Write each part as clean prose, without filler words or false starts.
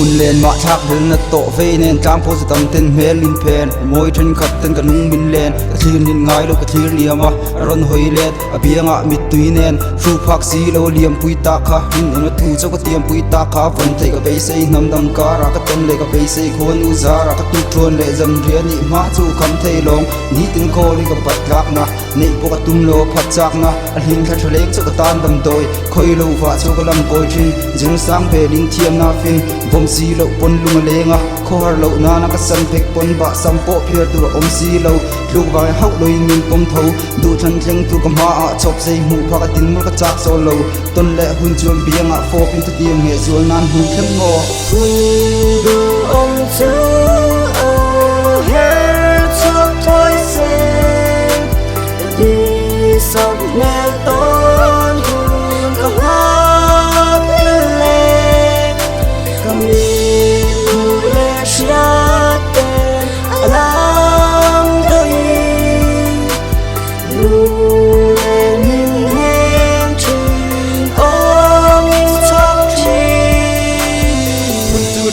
hun len ma thak hil na to ve nen tang po sa tam ten mel in pen moi then khat ten ka nung min len ka thir nin ngai lo ka thir liama ron hoi let abianga mit tui nen fu phak si lo liam pui ta kha hin na thu cho ka tiam pui ta kha van thei ka be sei nam dam ka ra ka ten le ka be sei khon u za ra ka tu tron le jam ria ni ma chu kham thei long ni tin ko li ka pat lak na nei po ka tum lo phat chak na a hin kha thlek cho ka tan dam doi khoi lo wa cho ka lam koi thin jing sang be ling thiam na fin vom si lo pon lung lenga khor lo na na ka san phek pon ba sam po phiar tu om si lo lu ba hau lo in min pom tho du than thleng tu ka ma a chop sei mu pha ka tin mu ka chak so lo ton le hun chuam bianga fo pin tu tiam nge zul nan hun thlem ngo du om chu o her chok thoi se di sok ne ton hun ka ha le kami ku le shia ten alam doi lu le nin hen chin ong chok chi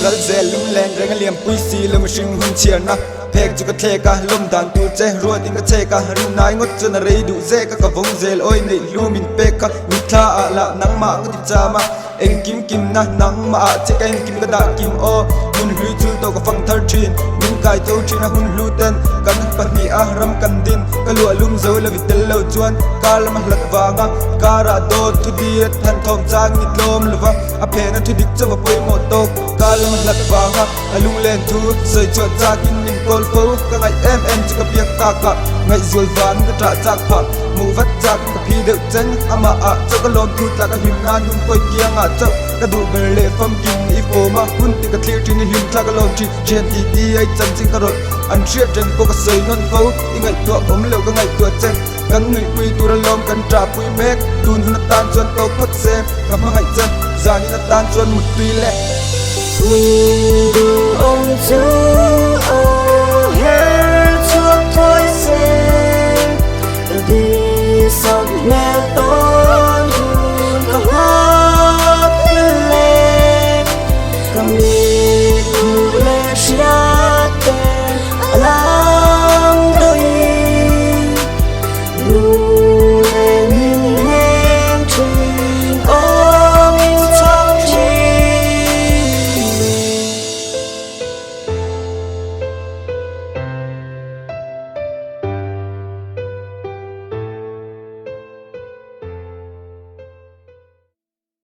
Ral zel lum len reng liam pui si lum shing hun chian na phek chu ka the ka lum dan tu che ro ting ka che ka rin nai ngot chen rei du ze ka vong zel oi nei lu min pe ka mi tha a la nang ma ngot cha ma eng kim kim na nang ma a che ka eng kim ka da kim o mun hu chu to ka phang thar thin min kai to thin na hun lu ten kan pa ni a ram kan din ka lu lum zo la vitel lo chuan ka lam hlak wa nga ka ra do thu di than thom chang nit lom lwa a phe na thu dik chawa poi mo to ka lam hlak wa nga alung len thu sei chot cha kin nim kol fo ka ngai em chu ka piak ta ka ngai zul van ka tra chak pha mu vat chak ka phi de chen ama a cho ka lom thu ta ka him nan hum poi kiang a cho ka du ber le fam kin i fo ma hun ti ka clear tin him ta ka lom chi chen ti ti ai chan ching ka rot an shia chen ko ka sei non fo i ngai to om lo ka ngai to chen kan ngai pui tu ra lom kan tra pui mek tun hun tan chuan to phat se ka ma ngai chen za ni na tan chuan mut tui le du om chu